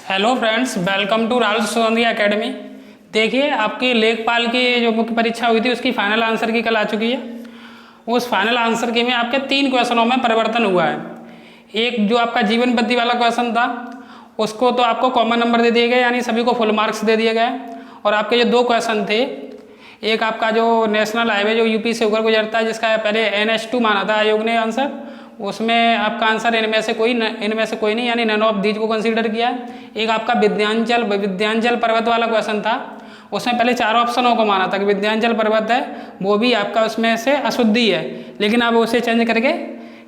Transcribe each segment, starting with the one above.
Hello friends, welcome to Rahul Sondiya academy. देखिए, आपकी लेखपाल की जो मुख्य परीक्षा हुई थी उसकी फाइनल आंसर की कल आ चुकी है। उस फाइनल आंसर की में आपके 3 क्वेश्चनों में परिवर्तन हुआ है। एक जो आपका जीवन पद्धति वाला क्वेश्चन था उसको तो आपको कॉमन नंबर दे दिए गए, यानी सभी को फुल मार्क्स दे दिए गए। और आपके जो 2 क्वेश्चन थे, एक आपका जो नेशनल हाईवे जो यूपी से होकर गुजरता है जिसका पहले NH2 माना था आयोग ने आंसर, उसमें आपका आंसर इनमें से कोई नहीं, यानी नन ऑफ दीज को कंसीडर किया है। एक आपका विंध्याचल पर्वत वाला क्वेश्चन था, उसमें पहले 4 ऑप्शनों को माना था कि विंध्याचल पर्वत है वो भी आपका उसमें से अशुद्धि है, लेकिन अब उसे चेंज करके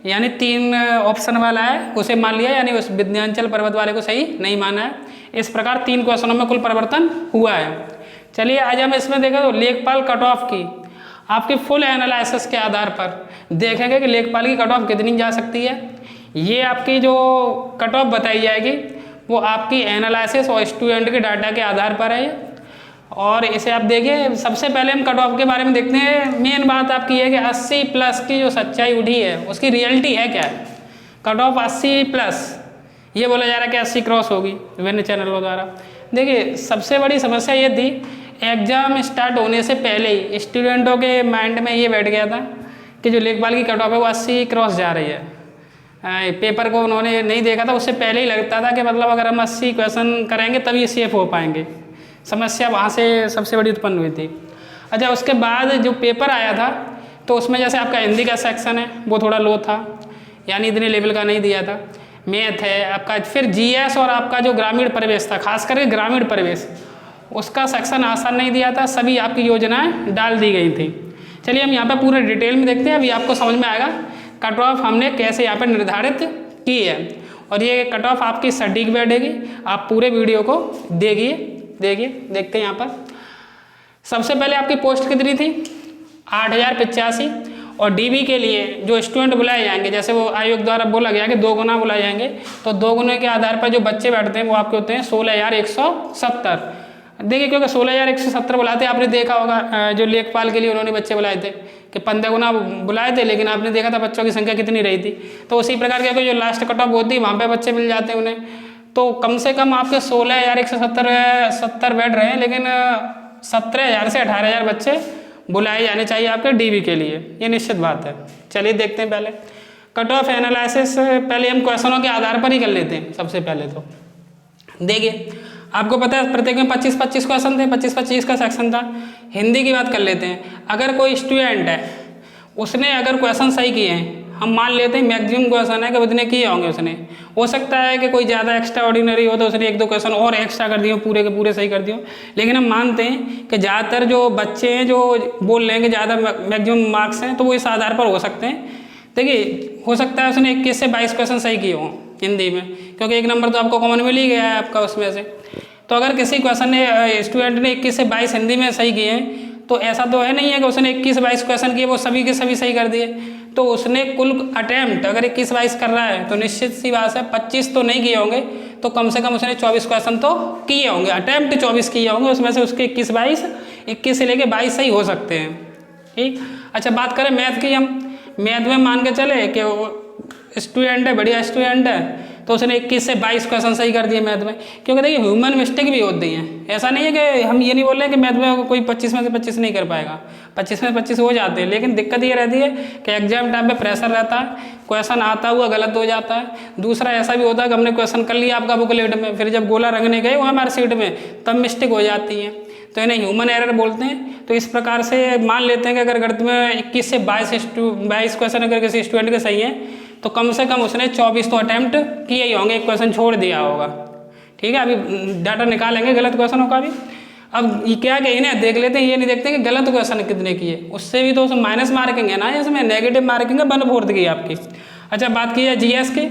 यानी 3 ऑप्शन वाला है उसे मान लिया, यानी उस विंध्याचल पर्वत वाले को सही नहीं माना है। इस प्रकार 3 क्वेश्चनों में कुल परिवर्तन हुआ है। चलिए आज हम इसमें देखें तो लेखपाल कट ऑफ की आपकी फुल एनालिसिस के आधार पर देखेंगे कि लेखपाल की कट ऑफ कितनी जा सकती है। ये आपकी जो कट ऑफ बताई जाएगी वो आपकी एनालिसिस और स्टूडेंट के डाटा के आधार पर है। और इसे आप देखिए, सबसे पहले हम कट ऑफ के बारे में देखते हैं। मेन बात आपकी है कि 80 प्लस की जो सच्चाई उठी है उसकी रियलिटी है क्या है। कट ऑफ 80 प्लस ये बोला जा रहा है कि 80 क्रॉस होगी विभिन्न चैनलों द्वारा। देखिए, सबसे बड़ी समस्या ये थी, एग्जाम स्टार्ट होने से पहले ही स्टूडेंटों के माइंड में ये बैठ गया था कि जो लेखपाल की कट ऑफ है वो 80 क्रॉस जा रही है। पेपर को उन्होंने नहीं देखा था, उससे पहले ही लगता था कि मतलब अगर हम 80 क्वेश्चन करेंगे तभी सेफ हो पाएंगे। समस्या वहाँ से सबसे बड़ी उत्पन्न हुई थी। अच्छा, उसके बाद जो पेपर आया था तो उसमें जैसे आपका हिंदी का सेक्शन है वो थोड़ा लो था, यानी इतने लेवल का नहीं दिया था। मैथ है आपका, फिर GS और आपका जो ग्रामीण परिवेश था, खास करके ग्रामीण परिवेश, उसका सेक्शन आसान नहीं दिया था। सभी आपकी योजनाएं डाल दी गई थी। चलिए हम यहाँ पे पूरे डिटेल में देखते हैं, अभी आपको समझ में आएगा कट ऑफ हमने कैसे यहाँ पे निर्धारित की है। और ये कट ऑफ आपकी सटीक बैठेगी। आप पूरे वीडियो को देखते हैं। यहाँ पर सबसे पहले आपकी पोस्ट कितनी थी, 8085। और DB के लिए जो स्टूडेंट बुलाए जाएंगे, जैसे वो आयोग द्वारा बोला गया कि 2 गुना बुलाए जाएंगे, तो 2 गुने के आधार पर जो बच्चे बैठते हैं वो आपके होते हैं 16,170। देखिए, क्योंकि 16,170 बुलाते, आपने देखा होगा जो लेखपाल के लिए उन्होंने बच्चे बुलाए थे कि 15 गुना बुलाए थे, लेकिन आपने देखा था बच्चों की संख्या कितनी रही थी। तो उसी प्रकार के जो लास्ट कट ऑफ होती है वहाँ पे बच्चे मिल जाते हैं उन्हें। तो कम से कम आपके 16,170 बैठ रहे हैं, लेकिन 17,000 से 18,000 बच्चे बुलाए जाने चाहिए आपके DB के लिए, ये निश्चित बात है। चलिए देखते हैं पहले कट ऑफ एनालिसिस। पहले हम क्वेश्चनों के आधार पर ही कर लेते हैं। सबसे पहले तो देखिए, आपको पता है प्रत्येक में 25-25 क्वेश्चन थे, 25-25 का सेक्शन था। हिंदी की बात कर लेते हैं। अगर कोई स्टूडेंट है उसने अगर क्वेश्चन सही किए हैं, हम मान लेते हैं मैक्सिमम क्वेश्चन है कि उतने किए होंगे उसने, हो सकता है कि कोई ज़्यादा एक्स्ट्रा ऑर्डिनरी हो तो उसने 1-2 क्वेश्चन और एक्स्ट्रा कर दिए, पूरे के पूरे सही कर दिए। लेकिन हम मानते हैं कि ज़्यादातर जो बच्चे हैं जो बोल रहे हैं कि ज़्यादा मैक्सिमम मार्क्स हैं, तो वो इस आधार पर हो सकते हैं। देखिए, हो सकता है उसने 21 से 22 क्वेश्चन सही किए हों हिंदी में, क्योंकि 1 नंबर तो आपको कॉमन मिल ही गया है आपका उसमें से। तो अगर किसी क्वेश्चन ने स्टूडेंट ने 21 से 22 हिंदी में सही किए हैं, तो ऐसा तो है नहीं है कि उसने 21-22 क्वेश्चन किए वो सभी के सभी सही कर दिए। तो उसने कुल अटैम्प्ट अगर 21-22 कर रहा है तो निश्चित सी बात है 25 तो नहीं किए होंगे, तो कम से कम उसने 24 क्वेश्चन तो किए होंगे, अटैम्प्ट 24 किए होंगे, उसमें से उसके 21 से लेके 22 सही हो सकते हैं। ठीक। अच्छा, बात करें मैथ की। हम मैथ में मान के चले कि स्टूडेंट है, बढ़िया स्टूडेंट है, तो उसने 21 से 22 क्वेश्चन सही कर दिए मैथ में। क्योंकि देखिए, ह्यूमन मिस्टेक भी होती हैं। ऐसा नहीं है कि हम ये नहीं बोल रहे कि मैथ में कोई 25 में से 25 नहीं कर पाएगा, 25 में 25 हो जाते हैं। लेकिन दिक्कत ये रहती है कि एग्जाम टाइम पे प्रेशर रहता है, क्वेश्चन आता हुआ गलत हो जाता है। दूसरा ऐसा भी होता है कि हमने क्वेश्चन कर लिया आपका बुकलेट में, फिर जब गोला रंगने गए वहाँ हमारे सीट में तब मिस्टेक हो जाती है, तो इन्हें ह्यूमन एरर बोलते हैं। तो इस प्रकार से मान लेते हैं कि अगर गणित में 21 से 22 क्वेश्चन अगर किसी स्टूडेंट के सही हैं, तो कम से कम उसने 24 तो अटैम्प्ट किए ही होंगे, 1 क्वेश्चन छोड़ दिया होगा। ठीक है, अभी डाटा निकालेंगे गलत क्वेश्चनों का भी। अब ये क्या कि इन्हें देख लेते हैं, ये नहीं देखते कि गलत क्वेश्चन कितने किए, उससे भी तो माइनस मार्किंग है ना, इसमें नेगेटिव मार्किंग है 1/4 की आपकी। अच्छा, बात की है GS की,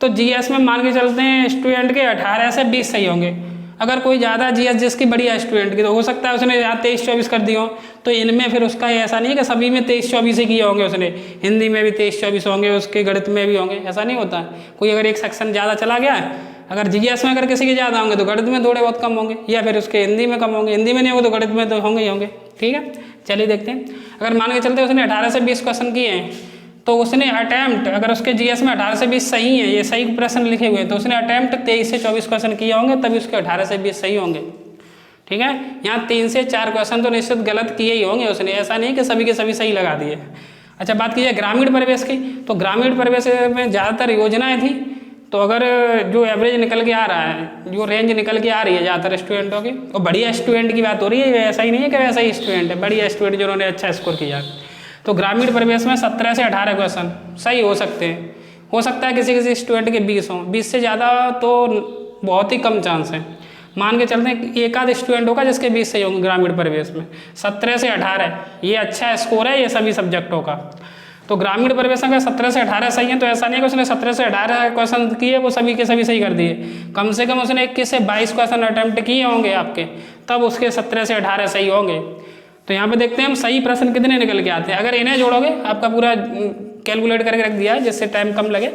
तो GS में मान के चलते हैं स्टूडेंट के 18 से 20 सही होंगे। अगर कोई ज़्यादा GS जिसकी बढ़िया स्टूडेंट की, तो हो सकता है उसने यहाँ 23-24 कर दिए हो, तो इनमें फिर उसका ऐसा नहीं है कि सभी में 23-24 ही किए होंगे उसने, हिंदी में भी 23-24 होंगे, उसके गणित में भी होंगे, ऐसा नहीं होता। कोई अगर एक सेक्शन ज़्यादा चला गया है, अगर GS में अगर किसी के ज़्यादा होंगे तो गणित में थोड़े बहुत कम होंगे, या फिर उसके हिंदी में कम होंगे, हिंदी में नहीं होंगे तो गणित में तो होंगे ही होंगे। ठीक है, चलिए देखते हैं। अगर मान के चलते उसने 18 से 20 क्वेश्चन किए हैं, तो उसने अटैम्प्ट, अगर उसके जीएस में 18 से 20 सही है, ये सही प्रश्न लिखे हुए हैं, तो उसने अटैम्प्ट 23 से 24 क्वेश्चन किए होंगे, तभी उसके 18 से 20 सही होंगे। ठीक है, यहाँ 3 से 4 क्वेश्चन तो निश्चित गलत किए ही होंगे उसने, ऐसा नहीं कि सभी के सभी सही लगा दिए। अच्छा, बात की जाए ग्रामीण परिवेश की, तो ग्रामीण परिवेश में ज़्यादातर योजनाएं थी, तो अगर जो एवरेज निकल के आ रहा है, जो रेंज निकल के आ रही है ज़्यादातर स्टूडेंटों की, और बढ़िया स्टूडेंट की बात हो रही है, ऐसा ही नहीं है कि वैसा ही स्टूडेंट है, बढ़िया स्टूडेंट जिन्होंने अच्छा स्कोर किया, तो ग्रामीण परिवेश में 17 से 18 क्वेश्चन सही हो सकते हैं। हो सकता है किसी किसी स्टूडेंट के 20 हों, 20 से ज़्यादा तो बहुत ही कम चांस है। मान के चलते हैं एक आध स्टूडेंट होगा जिसके 20 सही होंगे ग्रामीण परिवेश में। 17 से 18 ये अच्छा स्कोर है ये सभी सब्जेक्टों का। तो ग्रामीण परिवेश में 17 से 18 सही है, तो ऐसा नहीं है कि उसने 17 से 18 क्वेश्चन किए वो सभी के सभी सही कर दिए, कम से कम उसने 21 से 22 क्वेश्चन अटैम्प्ट किए होंगे आपके, तब उसके 17 से 18 सही होंगे। तो यहाँ पे देखते हैं हम सही प्रश्न कितने निकल के आते हैं। अगर इन्हें जोड़ोगे, आपका पूरा कैलकुलेट करके रख दिया है जिससे टाइम कम लगे।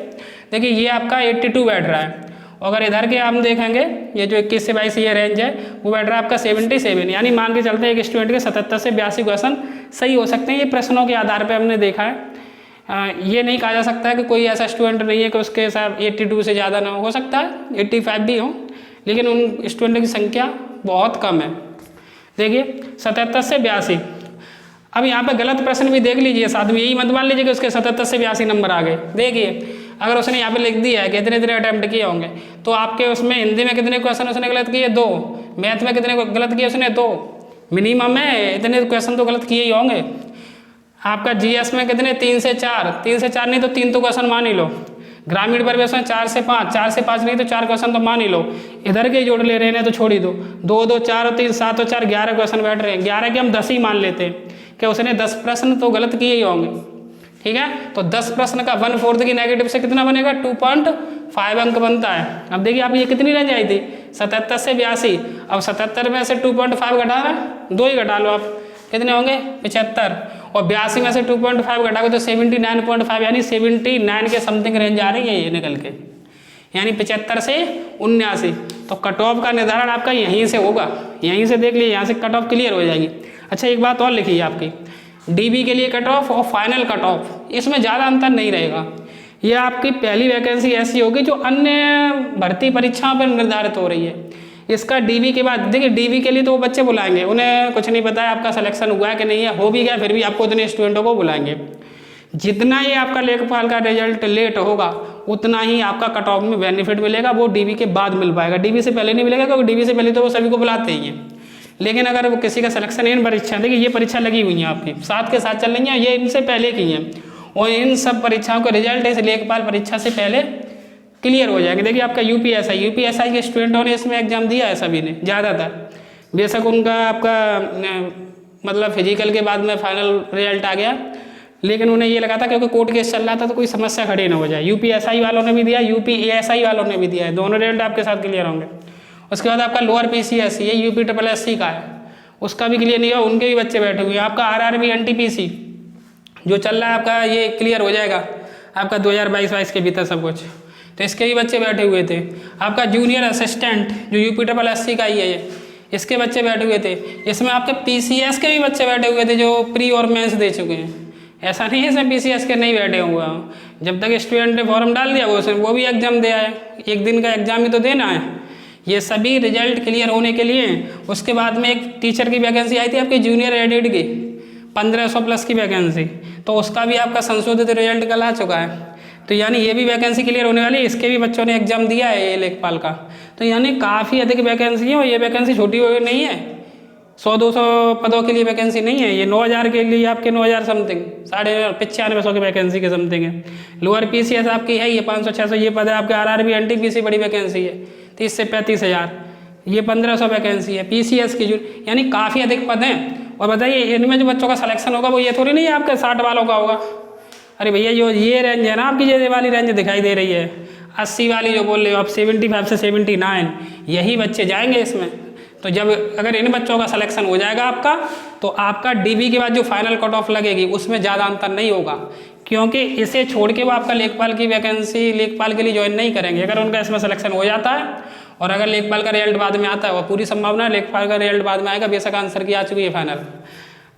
देखिए ये आपका 82 बैठ रहा है, अगर इधर के हम देखेंगे ये जो 21 से 22 ये रेंज है वो बैठ रहा है आपका 77, यानी मान के चलते हैं एक स्टूडेंट के 77 से 82 क्वेश्चन सही हो सकते हैं। ये प्रश्नों के आधार पर हमने देखा है। ये नहीं कहा जा सकता है कि कोई ऐसा स्टूडेंट नहीं है कि उसके साथ 82 से ज़्यादा ना हो सकता है 85 भी हो, लेकिन उन स्टूडेंट की संख्या बहुत कम है। देखिए 77 से 82। अब यहाँ पे गलत प्रश्न भी देख लीजिए साथ में, यही मत मान लीजिए कि उसके 77 से 82 नंबर आ गए। देखिए अगर उसने यहाँ पे लिख दिया है कि इतने इतने अटैम्प्ट किए होंगे, तो आपके उसमें हिंदी में कितने क्वेश्चन उसने गलत किए 2, मैथ में कितने गलत किए उसने 2, मिनिमम है इतने क्वेश्चन तो गलत किए ही होंगे। आपका जीएस में कितने 3 से 4, 3 से 4 नहीं तो 3 तो क्वेश्चन मान ही लो। ग्रामीण परिवेश में 4 से 5, 4 से 5 नहीं तो 4 क्वेश्चन तो मान ही लो। इधर के जोड़ ले रहे हैं तो छोड़ ही दो, 2 2 4 और 3 7 और 4 11 क्वेश्चन बैठ रहे हैं। 11 के हम 10 ही मान लेते हैं कि उसने 10 प्रश्न तो गलत किए ही होंगे। ठीक है, तो 10 प्रश्न का 1/4 की नेगेटिव से कितना बनेगा 2.5 अंक बनता है। अब देखिए आप ये कितनी रेंज आई थी 77 से 82, अब 77 में से 2.5 घटाना, 2 ही घटा लो आप, कितने होंगे 75, और 82 में से 2.5 घटाओगे तो 79.5, यानी 79 के समथिंग रेंज आ रही है ये निकल के, यानी 75 से 79। तो कट ऑफ का निर्धारण आपका यहीं से होगा, यहीं से देख लीजिए, यहाँ से कट ऑफ क्लियर हो जाएगी। अच्छा एक बात और लिखिए आपकी, डीबी के लिए कट ऑफ और फाइनल कट ऑफ, इसमें ज़्यादा अंतर नहीं रहेगा। ये आपकी पहली वैकेंसी ऐसी होगी जो अन्य भर्ती परीक्षाओं पर निर्धारित हो रही है। इसका डीबी के बाद देखिए, डीबी के लिए तो वो बच्चे बुलाएंगे, उन्हें कुछ नहीं पता है आपका सिलेक्शन हुआ है कि नहीं है, हो भी गया फिर भी आपको उतने स्टूडेंटों को बुलाएंगे। जितना ही आपका लेखपाल का रिजल्ट लेट होगा उतना ही आपका कट ऑफ में बेनिफिट मिलेगा, वो डीबी के बाद मिल पाएगा, डीबी से पहले नहीं मिलेगा, क्योंकि डीबी से पहले तो वो सभी को बुलाते ही हैं। लेकिन अगर वो किसी का सिलेक्शन इन परीक्षा, देखिए ये परीक्षा लगी हुई है आपकी साथ के साथ चल रही है, ये इनसे पहले की हैं, और इन सब परीक्षाओं का रिजल्ट इस लेखपाल परीक्षा से पहले क्लियर हो जाएंगे। देखिए आपका यूपीएसआई के स्टूडेंटों ने इसमें एग्जाम दिया है सभी ने, ज़्यादातर, बेशक उनका आपका मतलब फिजिकल के बाद में फाइनल रिजल्ट आ गया, लेकिन उन्हें ये लगा था क्योंकि कोर्ट केस चल रहा था तो कोई समस्या खड़ी ना हो जाए। यूपीएसआई वालों ने भी दिया, यूपीएसआई वालों ने भी दिया है, दोनों रिजल्ट आपके साथ क्लियर होंगे। उसके बाद आपका लोअर पीसीएस, ये यूपीएससी का है, उसका भी क्लियर नहीं हुआ, उनके भी बच्चे बैठे हुए हैं। आपका आरआरबी एनटीपीसी जो चल रहा है आपका, ये क्लियर हो जाएगा आपका 2022 के भीतर सब कुछ, तो इसके भी बच्चे बैठे हुए थे। आपका जूनियर असिस्टेंट जो यूपीएससी का ही है ये, इसके बच्चे बैठे हुए थे। इसमें आपके पीसीएस के भी बच्चे बैठे हुए थे जो प्री और मेंस दे चुके हैं, ऐसा नहीं है इसमें पीसीएस के नहीं बैठे हुए हैं। जब तक स्टूडेंट ने फॉर्म डाल दिया वो भी एग्जाम दे आए, एक दिन का एग्जाम ही तो देना है। ये सभी रिजल्ट क्लियर होने के लिए उसके बाद में एक टीचर की वैकेंसी आई थी आपकी जूनियर एडिड की 1500 प्लस की वैकेंसी, तो उसका भी आपका संशोधित रिजल्ट कल आ चुका है। तो यानी ये भी वैकेंसी क्लियर होने वाली है, इसके भी बच्चों ने एग्जाम दिया है ये लेखपाल का। तो यानी काफ़ी अधिक वैकेंसी है, और ये वैकेंसी छोटी नहीं है, 100-200 पदों के लिए वैकेंसी नहीं है ये, 9000 के लिए आपके 9000 समथिंग 9500 की वैकेंसी के समथिंग है। लोअर पीसीएस आपकी है ये 500-600 ये पद है आपके। आरआरबी एनटीपीसी बड़ी वैकेंसी है 30 से 35,000, ये 1500 वैकेंसी है पीसीएस की, यानी काफ़ी अधिक पद हैं। और बताइए इनमें जो बच्चों का सिलेक्शन होगा वो ये थोड़ी नहीं है आपके 60 वालों का होगा। अरे भैया जो ये रेंज है ना आपकी, ये वाली रेंज दिखाई दे रही है 80 वाली जो बोल रहे हो आप, 75 से 79 यही बच्चे जाएंगे इसमें। तो जब अगर इन बच्चों का सिलेक्शन हो जाएगा आपका, तो आपका डीबी के बाद जो फाइनल कट ऑफ लगेगी उसमें ज़्यादा अंतर नहीं होगा, क्योंकि इसे छोड़ के वो आपका लेखपाल की वैकेंसी लेखपाल के लिए ज्वाइन नहीं करेंगे। अगर उनका इसमें सिलेक्शन हो जाता है और अगर लेखपाल का रिजल्ट बाद में आता है, वो पूरी संभावना है लेखपाल का रिजल्ट बाद में आएगा, बेशक आंसर की आ चुकी है फाइनल।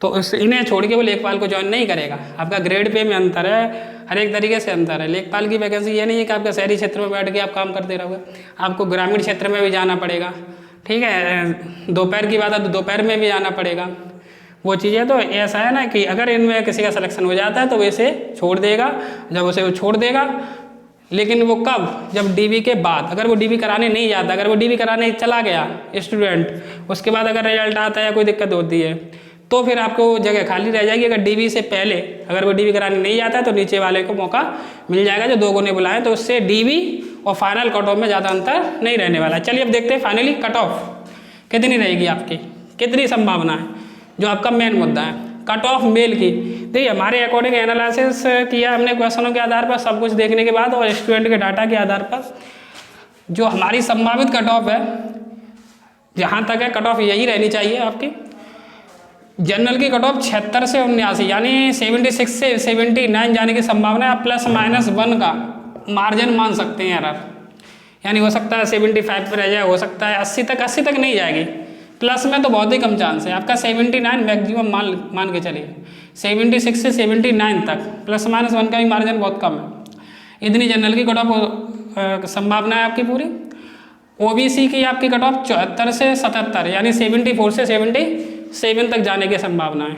तो इन्हें छोड़ के वो लेखपाल को ज्वाइन नहीं करेगा। आपका ग्रेड पे में अंतर है, हर एक तरीके से अंतर है। लेखपाल की वैकेंसी ये नहीं है कि आपका शहरी क्षेत्र में बैठ के आप काम करते रहोगे, आपको ग्रामीण क्षेत्र में भी जाना पड़ेगा। ठीक है, दोपहर की बात है तो दोपहर में भी जाना पड़ेगा। वो चीज़ें तो ऐसा है ना कि अगर इनमें किसी का सिलेक्शन हो जाता है तो वो इसे छोड़ देगा। जब उसे वो छोड़ देगा, लेकिन वो कब, जब डीबी के बाद, अगर वो डीबी कराने नहीं जाता, अगर वो डीबी कराने चला गया स्टूडेंट, उसके बाद अगर रिजल्ट आता है या कोई दिक्कत होती है तो फिर आपको जगह खाली रह जाएगी। अगर डीबी से पहले अगर वो डीबी कराने नहीं जाता है तो नीचे वाले को मौका मिल जाएगा जो 2 गुने बुलाएं, तो उससे डीबी और फाइनल कट ऑफ में ज़्यादा अंतर नहीं रहने वाला है। चलिए अब देखते हैं फाइनली कट ऑफ कितनी रहेगी आपकी, कितनी संभावना है, जो आपका मेन मुद्दा है कट ऑफ मेल की। देखिए हमारे अकॉर्डिंग एनालिसिस किया हमने क्वेश्चनों के आधार पर, सब कुछ देखने के बाद और स्टूडेंट के डाटा के आधार पर जो हमारी संभावित कट ऑफ है, जहाँ तक है कट ऑफ यही रहनी चाहिए आपकी। जनरल की कट ऑफ 76 से 79 यानी 76 से 79 जाने की संभावना है। आप ±1 का मार्जिन मान सकते हैं एरर, यानी हो सकता है 75 पर रह जाए, हो सकता है 80 तक नहीं जाएगी। प्लस में तो बहुत ही कम चांस है आपका 79 मैक्सिमम मान के चलिए, 76 से 79 तक ±1 का भी मार्जिन बहुत कम है। इतनी जनरल की कट ऑफ संभावना है आपकी पूरी। ओबीसी की आपकी कट ऑफ 74 से 77 यानी 74 से 77 तक जाने की संभावना है।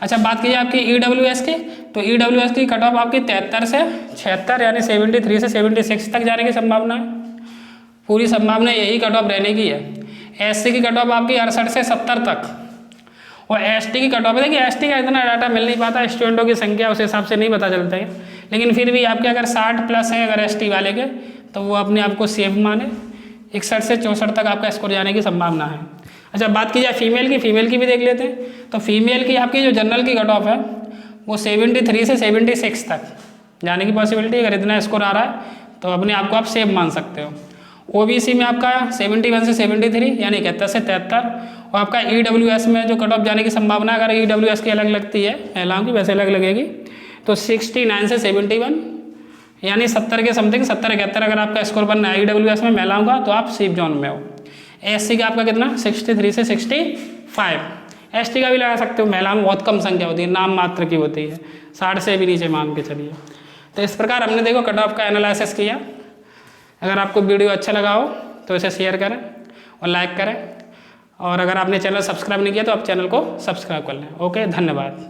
अच्छा बात कीजिए आपकी ईडब्ल्यूएस की, तो ईडब्ल्यूएस की कट ऑफ आपकी 73 से 76 यानी 73 से 76 तक जाने की संभावना है। पूरी संभावना यही कट ऑफ रहने की है। एससी की कट ऑफ आपकी 68 से 70 तक, और एसटी की कट ऑफ, देखिए एसटी का इतना डाटा मिल नहीं पाता, स्टूडेंटों की संख्या उस हिसाब से नहीं पता चलता है, लेकिन फिर भी आपके अगर 60+ हैं अगर एसटी वाले के, तो वो अपने आप को सेफ माने। 61 से 64 तक आपका स्कोर जाने की संभावना है। अच्छा बात की जाए फीमेल की भी देख लेते हैं। तो फीमेल की आपकी जो जनरल की कट ऑफ है वो 73 से 76 तक जाने की पॉसिबिलिटी, अगर इतना स्कोर आ रहा है तो अपने आप को आप सेफ मान सकते हो। ओबीसी में आपका 71 से 73 यानी 71 से 73, और आपका ईडब्ल्यूएस में जो कट ऑफ जाने की संभावना, अगर ईडब्ल्यूएस की अलग लगती है, महिलाओं की वैसे अलग लगेगी, तो 69 से 71 यानी 70 के समथिंग, 70-71 अगर आपका स्कोर बनना है ईडब्ल्यूएस में महिलाओं का तो आप सेफ जोन में हो। एससी का आपका कितना 63 से 65, एसटी का भी लगा सकते हो, महिलाओं में बहुत कम संख्या होती है, नाम मात्र की होती है, 60 से भी नीचे मान के चलिए। तो इस प्रकार हमने देखो कट ऑफ का एनालिसिस किया। अगर आपको वीडियो अच्छा लगा हो तो इसे शेयर करें और लाइक करें, और अगर आपने चैनल सब्सक्राइब नहीं किया तो आप चैनल को सब्सक्राइब कर लें। ओके, धन्यवाद।